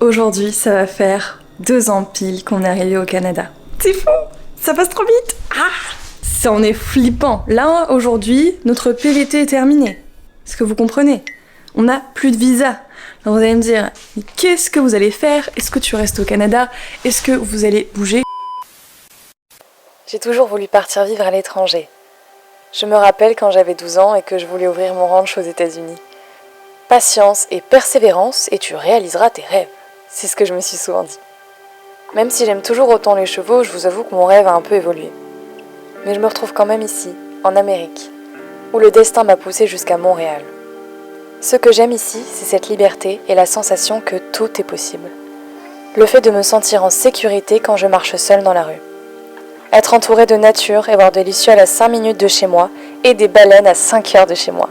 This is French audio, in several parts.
Aujourd'hui, ça va faire 2 ans pile qu'on est arrivé au Canada. C'est fou! Ça passe trop vite! Ça en est flippant. Là, aujourd'hui, notre PVT est terminé. Est-ce que vous comprenez? On n'a plus de visa. Alors vous allez me dire, mais qu'est-ce que vous allez faire? Est-ce que tu restes au Canada? Est-ce que vous allez bouger? J'ai toujours voulu partir vivre à l'étranger. Je me rappelle quand j'avais 12 ans et que je voulais ouvrir mon ranch aux États-Unis. Patience et persévérance et tu réaliseras tes rêves. C'est ce que je me suis souvent dit. Même si j'aime toujours autant les chevaux, je vous avoue que mon rêve a un peu évolué. Mais je me retrouve quand même ici, en Amérique, où le destin m'a poussée jusqu'à Montréal. Ce que j'aime ici, c'est cette liberté et la sensation que tout est possible. Le fait de me sentir en sécurité quand je marche seule dans la rue. Être entourée de nature et voir de l'isle à 5 minutes de chez moi et des baleines à 5 heures de chez moi.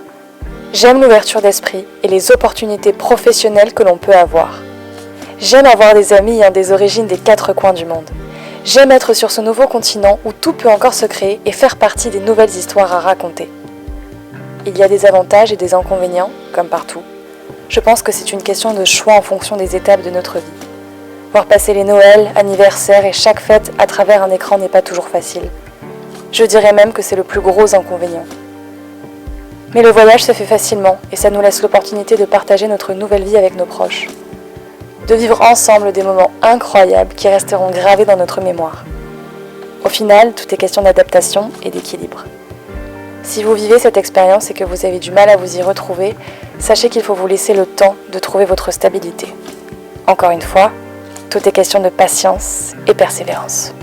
J'aime l'ouverture d'esprit et les opportunités professionnelles que l'on peut avoir. J'aime avoir des amis ayant des origines des 4 coins du monde. J'aime être sur ce nouveau continent où tout peut encore se créer et faire partie des nouvelles histoires à raconter. Il y a des avantages et des inconvénients, comme partout. Je pense que c'est une question de choix en fonction des étapes de notre vie. Voir passer les Noëls, anniversaires et chaque fête à travers un écran n'est pas toujours facile. Je dirais même que c'est le plus gros inconvénient. Mais le voyage se fait facilement et ça nous laisse l'opportunité de partager notre nouvelle vie avec nos proches. De vivre ensemble des moments incroyables qui resteront gravés dans notre mémoire. Au final, tout est question d'adaptation et d'équilibre. Si vous vivez cette expérience et que vous avez du mal à vous y retrouver, sachez qu'il faut vous laisser le temps de trouver votre stabilité. Encore une fois, tout est question de patience et persévérance.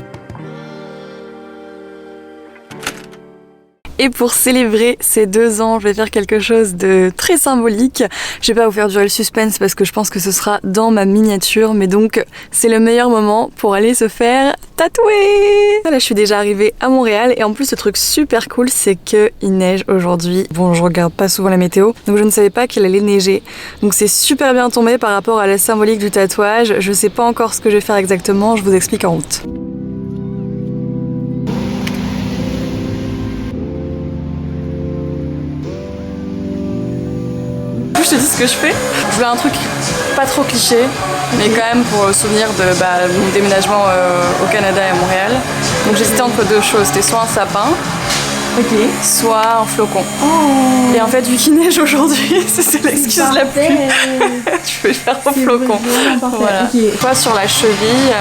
Et pour célébrer ces 2 ans, je vais faire quelque chose de très symbolique. Je vais pas vous faire durer le suspense parce que je pense que ce sera dans ma miniature, mais donc c'est le meilleur moment pour aller se faire tatouer. Là, je suis déjà arrivée à Montréal et en plus, le truc super cool, c'est qu'il neige aujourd'hui. Bon, je regarde pas souvent la météo, donc je ne savais pas qu'il allait neiger. Donc c'est super bien tombé par rapport à la symbolique du tatouage. Je sais pas encore ce que je vais faire exactement, je vous explique en route. Je te dis ce que je fais. Je voulais un truc pas trop cliché, mais quand même pour souvenir de mon déménagement au Canada et à Montréal. Donc j'hésitais entre 2 choses, c'était soit un sapin, soit un flocon. Oh. Et en fait, vu qu'il neige aujourd'hui, c'est l'excuse la plus. Je vais faire un flocon. Voilà. Soit sur la cheville,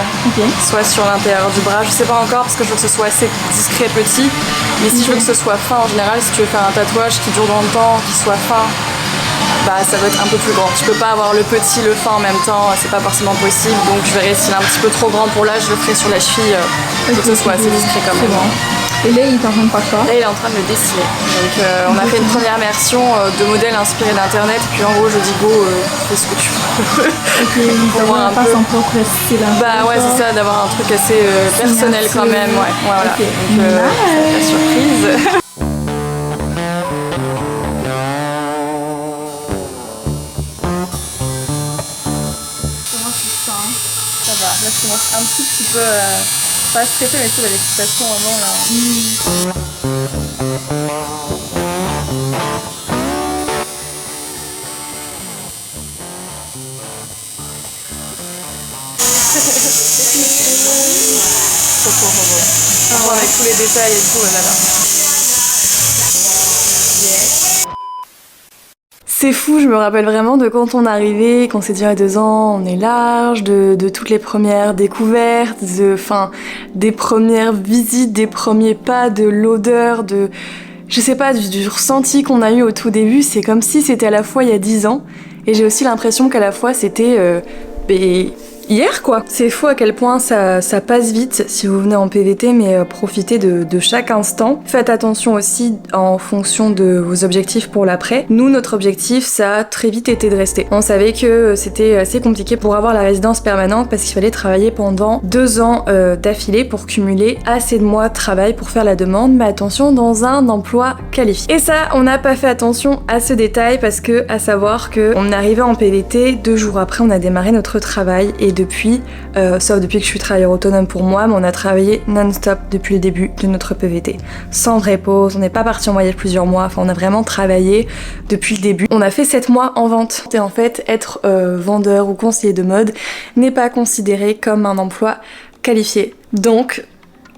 soit sur l'intérieur du bras. Je sais pas encore parce que je veux que ce soit assez discret petit. Mais si je veux que ce soit fin en général, si tu veux faire un tatouage qui dure dans le temps, qui soit fin, ça va être un peu plus grand. Tu peux pas avoir le petit, le fin en même temps, c'est pas forcément possible. Donc je verrai s'il est un petit peu trop grand pour là, je le ferai sur la cheville pour que ce soit assez discret quand même. Bon. Et là, il est en train de faire quoi? Là, il est en train de le dessiner. Donc on a fait une première version de modèle inspiré d'internet, puis en gros je dis go, fais ce que tu veux. Pour voir un peu son propre style. Ouais, c'est ça, d'avoir un truc assez personnel quand même. Ouais, voilà. Donc la surprise. Là, je commence un petit peu pas à stresser, mais tu sais, l'excitation avant là. Trop avec tous les détails et tout, là. C'est fou, je me rappelle vraiment de quand on est arrivé, qu'on s'est dit à 2 ans, on est large, de toutes les premières découvertes, des premières visites, des premiers pas, de l'odeur, je sais pas, du ressenti qu'on a eu au tout début. C'est comme si c'était à la fois il y a 10 ans, et j'ai aussi l'impression qu'à la fois c'était hier quoi. C'est fou à quel point ça passe vite si vous venez en PVT, mais profitez de chaque instant. Faites attention aussi en fonction de vos objectifs pour l'après. Nous, notre objectif, ça a très vite été de rester. On savait que c'était assez compliqué pour avoir la résidence permanente parce qu'il fallait travailler pendant 2 ans d'affilée pour cumuler assez de mois de travail pour faire la demande, mais attention, dans un emploi qualifié. Et ça, on n'a pas fait attention à ce détail parce que, à savoir que on arrivait en PVT, 2 jours après, on a démarré notre travail et depuis, sauf depuis que je suis travailleur autonome pour moi, mais on a travaillé non-stop depuis le début de notre PVT. Sans vraie pause, on n'est pas parti en voyage plusieurs mois, enfin on a vraiment travaillé depuis le début. On a fait 7 mois en vente. Et en fait, être vendeur ou conseiller de mode n'est pas considéré comme un emploi qualifié. Donc,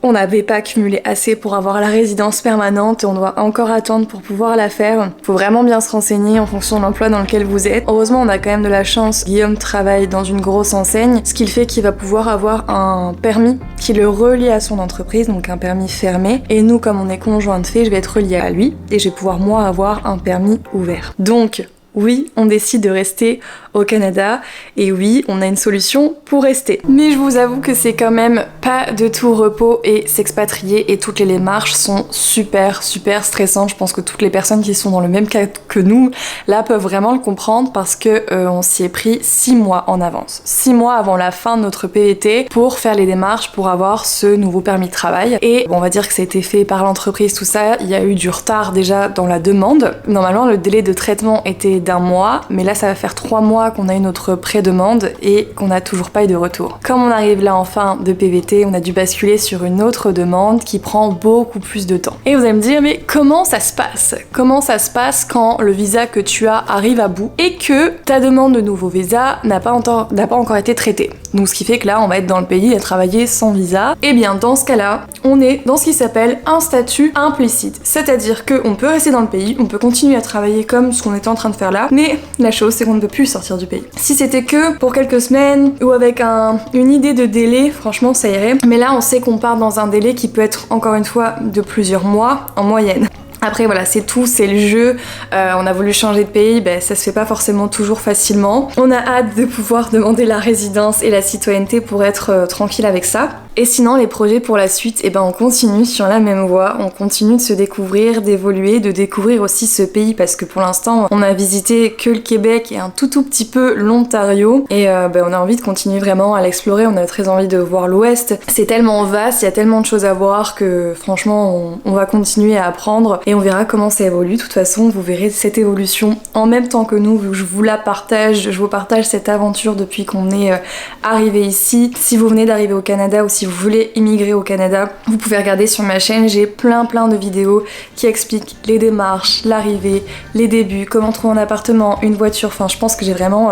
on n'avait pas cumulé assez pour avoir la résidence permanente et on doit encore attendre pour pouvoir la faire. Faut vraiment bien se renseigner en fonction de l'emploi dans lequel vous êtes. Heureusement, on a quand même de la chance. Guillaume travaille dans une grosse enseigne, ce qui fait qu'il va pouvoir avoir un permis qui le relie à son entreprise, donc un permis fermé. Et nous, comme on est conjoints de fait, je vais être reliée à lui et je vais pouvoir moi avoir un permis ouvert. Donc, oui, on décide de rester au Canada et oui, on a une solution pour rester. Mais je vous avoue que c'est quand même pas de tout repos et s'expatrier et toutes les démarches sont super stressantes. Je pense que toutes les personnes qui sont dans le même cas que nous, là, peuvent vraiment le comprendre parce que on s'y est pris 6 mois en avance. 6 mois avant la fin de notre PVT pour faire les démarches pour avoir ce nouveau permis de travail. Et bon, on va dire que ça a été fait par l'entreprise, tout ça. Il y a eu du retard déjà dans la demande. Normalement, le délai de traitement était d'1 mois, mais là ça va faire 3 mois qu'on a eu notre pré-demande et qu'on n'a toujours pas eu de retour. Comme on arrive là en fin de PVT, on a dû basculer sur une autre demande qui prend beaucoup plus de temps. Et vous allez me dire, mais comment ça se passe? Comment ça se passe quand le visa que tu as arrive à bout et que ta demande de nouveau visa n'a pas encore été traitée? Donc ce qui fait que là on va être dans le pays à travailler sans visa. Et bien dans ce cas-là, on est dans ce qui s'appelle un statut implicite. C'est-à-dire qu'on peut rester dans le pays, on peut continuer à travailler comme ce qu'on était en train de faire là, mais la chose c'est qu'on ne peut plus sortir du pays. Si c'était que pour quelques semaines ou avec une idée de délai, franchement ça irait. Mais là on sait qu'on part dans un délai qui peut être encore une fois de plusieurs mois en moyenne. Après voilà, c'est tout, c'est le jeu, on a voulu changer de pays, ça se fait pas forcément toujours facilement. On a hâte de pouvoir demander la résidence et la citoyenneté pour être tranquille avec ça. Et sinon les projets pour la suite, on continue sur la même voie, on continue de se découvrir, d'évoluer, de découvrir aussi ce pays parce que pour l'instant on a visité que le Québec et un tout petit peu l'Ontario et on a envie de continuer vraiment à l'explorer, on a très envie de voir l'Ouest. C'est tellement vaste, il y a tellement de choses à voir que franchement on va continuer à apprendre et on verra comment ça évolue. De toute façon vous verrez cette évolution en même temps que nous, je vous la partage, je vous partage cette aventure depuis qu'on est arrivé ici. Si vous venez d'arriver au Canada ou si vous voulez immigrer au Canada, vous pouvez regarder sur ma chaîne, j'ai plein de vidéos qui expliquent les démarches, l'arrivée, les débuts, comment trouver un appartement, une voiture, enfin je pense que j'ai vraiment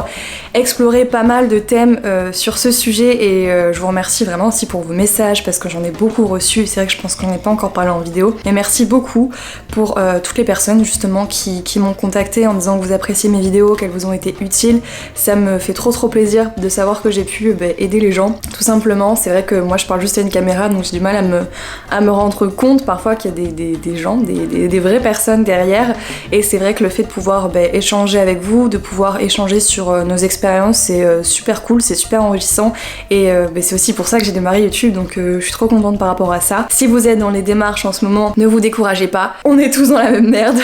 exploré pas mal de thèmes sur ce sujet et je vous remercie vraiment aussi pour vos messages parce que j'en ai beaucoup reçu et c'est vrai que je pense qu'on n'est pas encore parlé en vidéo. Et merci beaucoup pour toutes les personnes justement qui m'ont contacté en disant que vous appréciez mes vidéos, qu'elles vous ont été utiles. Ça me fait trop plaisir de savoir que j'ai pu aider les gens, tout simplement. C'est vrai que moi je parle juste à une caméra donc j'ai du mal à me rendre compte parfois qu'il y a des gens, des vraies personnes derrière et c'est vrai que le fait de pouvoir échanger avec vous, de pouvoir échanger sur nos expériences c'est super cool, c'est super enrichissant et c'est aussi pour ça que j'ai démarré YouTube donc je suis trop contente par rapport à ça. Si vous êtes dans les démarches en ce moment, ne vous découragez pas, on est tous dans la même merde.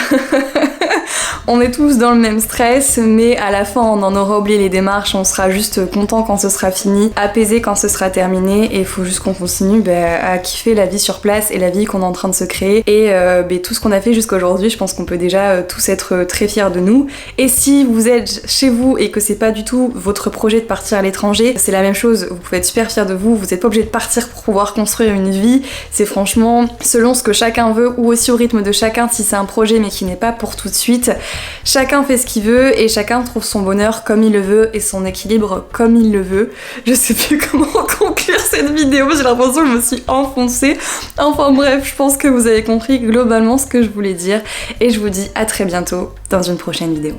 On est tous dans le même stress, mais à la fin on en aura oublié les démarches, on sera juste content quand ce sera fini, apaisé quand ce sera terminé, et il faut juste qu'on continue à kiffer la vie sur place et la vie qu'on est en train de se créer. Et tout ce qu'on a fait jusqu'à aujourd'hui, je pense qu'on peut déjà tous être très fiers de nous. Et si vous êtes chez vous et que c'est pas du tout votre projet de partir à l'étranger, c'est la même chose, vous pouvez être super fiers de vous, vous êtes pas obligé de partir pour pouvoir construire une vie, c'est franchement selon ce que chacun veut ou aussi au rythme de chacun si c'est un projet mais qui n'est pas pour tout de suite. Chacun fait ce qu'il veut et chacun trouve son bonheur comme il le veut et son équilibre comme il le veut. Je sais plus comment conclure cette vidéo, j'ai l'impression que je me suis enfoncée. Enfin bref, je pense que vous avez compris globalement ce que je voulais dire et je vous dis à très bientôt dans une prochaine vidéo.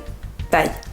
Bye!